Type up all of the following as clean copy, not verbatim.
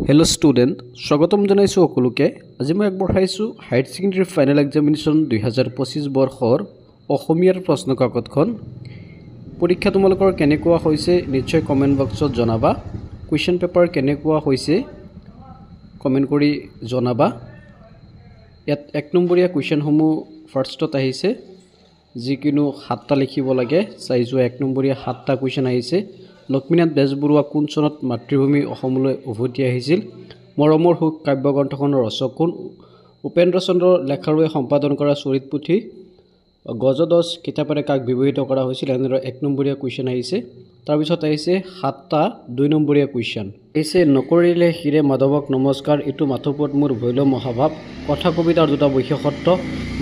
hello student स्वागतम जनाइছো সকলোকে আজি মই আগবঢ়াইছো হায়াৰ সেকেন্ডাৰী ফাইনেল এক্সামিনেশন 2025 বৰ্ষৰ অসমীয়াৰ প্ৰশ্ন কাকতখন পৰীক্ষা তোমালোকৰ কেনেকুৱা হৈছে নিশ্চয় কমেন্ট বক্সত জনাবা কোৱেশ্চন পেপাৰ কেনেকুৱা হৈছে কমেন্ট কৰি জনাবা ইয়াত এক নম্বৰীয়া কোৱেশ্চন সমূহ ফাৰ্ষ্টত আহিছে যিকিনো 7টা লিখিব লাগে চাইজো এক নম্বৰীয়া 7টা কোৱেশ্চন আহিছে লক্ষ্মীনাথ বেজবৰুৱা কোন চনত মাতৃভূমি অসমলৈ উভতি আহিছিল মৰমৰ হুক কাব্যগ্ৰন্থখনৰ ৰচক কোন উপেন্দ্ৰ চন্দ্ৰ লেখাৰুৱে সম্পাদন কৰা চৰিত পুথি গজদছ কিতাপেৰে কাক বিবহিত কৰা হৈছিল এনে এক নম্বৰীয়া কোৱেশ্চন আহিছে তাৰ পিছত আহিছে 7টা 2 নম্বৰীয়া কোৱেশ্চন আহিছে নকৰিলে হিৰে মাধৱক নমস্কাৰ ইটো মাথোপত মোৰ ভৈল মহাভাৱ কথা কবিতাৰ দুটা বৈশিষ্ট্য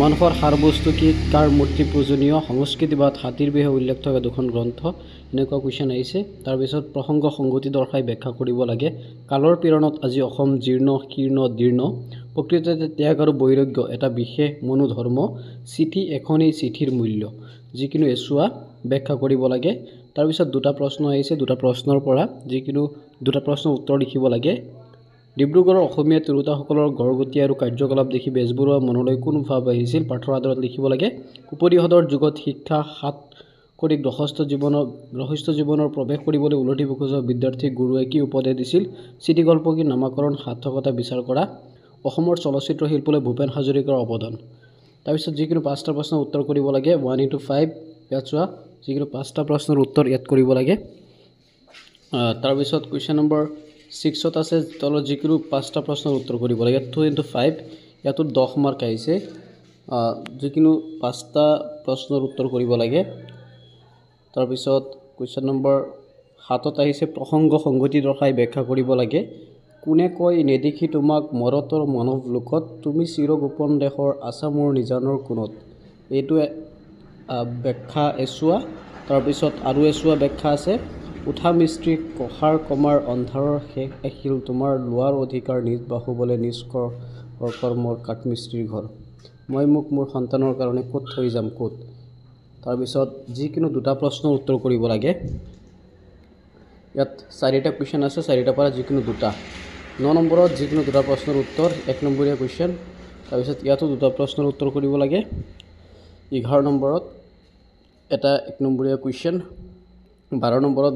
মানুহৰ সাৰ বস্তু কি কাৰ মূৰ্তি পূজনীয় সংস্কৃতিবাদ হাতীৰ বিষয়ে উল্লেখ থকা দুখন গ্ৰন্থ এনেকুৱা কোৱেশ্চন আহিছে তাৰ পিছত প্ৰসংগ সংগতি দৰ্শাই ব্যাখ্যা কৰিব লাগে কালৰ পীড়নত আজি অসম জীৰ্ণ কীৰ্ণ দীৰ্ণ প্ৰকৃততে ত্যাগ আৰু বৈৰাগ্য এটা বিশেষ মনোধৰ্ম চিঠি এখনেই চিঠিৰ মূল্য যিকিনো এছুৱা ব্যাখ্যা কৰিব লাগে তাৰ পিছত দুটা প্ৰশ্ন আহিছে দুটা প্ৰশ্নৰ পৰা যিকিনো দুটা প্ৰশ্নৰ উত্তৰ লিখিব লাগে ডিব্ৰুগড়ৰ অসমীয়া তিৰোতাসকলৰ গড়গতি আৰু কাৰ্যকলাপ দেখি বেজবৰুৱা মনলৈ কোন ভাৱ আহিছিল পাঠৰ আধাৰত লিখিব লাগে উপৰিহদৰ যুগত শিক্ষা হাত কৰি গৃহস্থ জীৱনৰ প্ৰৱেশ কৰিবলৈ উলটি খোজা বিদ্যাৰ্থী গুৰুৱে কি উপদেশ দিছিল চিঠিগল্প কি নামাকৰণ সাৰ্থকতা বিচাৰ কৰা অসমৰ চলচ্চিত্ৰ শিল্পলৈ ভূপেন হাজৰিকাৰ অৱদান তাৰ পিছত যিকিনো পাঁচটা প্ৰশ্নৰ উত্তৰ কৰিব লাগে 1 into 5 ইয়াত চোৱা যিকিনো পাঁচটা প্ৰশ্নৰ উত্তৰ ইয়াত কৰিব লাগে তাৰ পিছত কোৱেশ্চন নম্বৰ 6ত আছে তলত যিকিনো পাঁচটা প্ৰশ্নৰ উত্তৰ কৰিব লাগে 2 into 5 ইয়াত 10 মাৰ্ক আহিছে যিকিনো পাঁচটা প্ৰশ্নৰ উত্তৰ কৰিব লাগে তাৰ পিছত কোৱেশ্চন নম্বৰ 7ত আহিছে প্ৰসংগ সংগতি দৰ্শাই ব্যাখ্যা কৰিব লাগে কোনে কয় নেদেখি তোমাক মৰতৰ মানৱ লোকত তুমি চিৰ গোপন দেশৰ আসামৰ নিজানৰ কোনত এইটো ব্যাখ্যা এছুৱা তাৰ পিছত আৰু এছুৱা ব্যাখ্যা আছে উঠা মিস্ত্ৰী কহাৰ কমাৰ অন্ধাৰৰ শেষ আহিল তোমাৰ লোৱাৰ অধিকাৰ নিজ বাহুবলে নিজ কৰ্মৰ কাঠমিস্ত্ৰীৰ ঘৰ মই মোক মোৰ সন্তানৰ কাৰণে ক'ত থৈ যাম ক'ত তাৰ পিছত যিকিনো দুটা প্ৰশ্নৰ উত্তৰ কৰিব লাগে ইয়াত চাৰিটা কোৱেশ্চন আছে চাৰিটা পৰা যিকিনো দুটা 9 নম্বৰত যিকিনো দুটা প্ৰশ্নৰ উত্তৰ এক নম্বৰীয়া কোৱেশ্চন তাৰ পিছত ইয়াতো দুটা প্ৰশ্নৰ উত্তৰ কৰিব লাগে 11 নম্বৰত এটা এক নম্বৰীয়া কোৱেশ্চন 12 নম্বৰত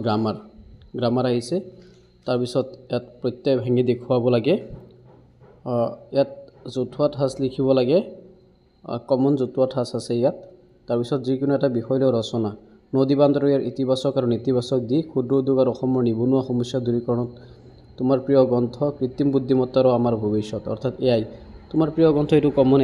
গ্ৰামাৰ আহিছে তাৰ পিছত ইয়াত প্ৰত্যয় ভাঙি দেখুৱাব লাগে ইয়াত জতুৱা ঠাঁচ লিখিব লাগে কমন জতুৱা ঠাঁচ আছে ইয়াত তাৰ পিছত যিকোনো এটা বিষয় লৈ ৰচনা নদী বান্ধৰ ইয়াৰ ইতিবাচক আৰু নেতিবাচক দিশ ক্ষুদ্ৰ উদ্যোগ আৰু অসমৰ নিবনুৱা সমস্যা দূৰীকৰণত তোমাৰ প্ৰিয় গ্ৰন্থ কৃত্ৰিম বুদ্ধিমত্তা আৰু আমাৰ ভৱিষ্যত অৰ্থাৎ এআই তোমাৰ প্ৰিয় গ্ৰন্থ এইটো কমন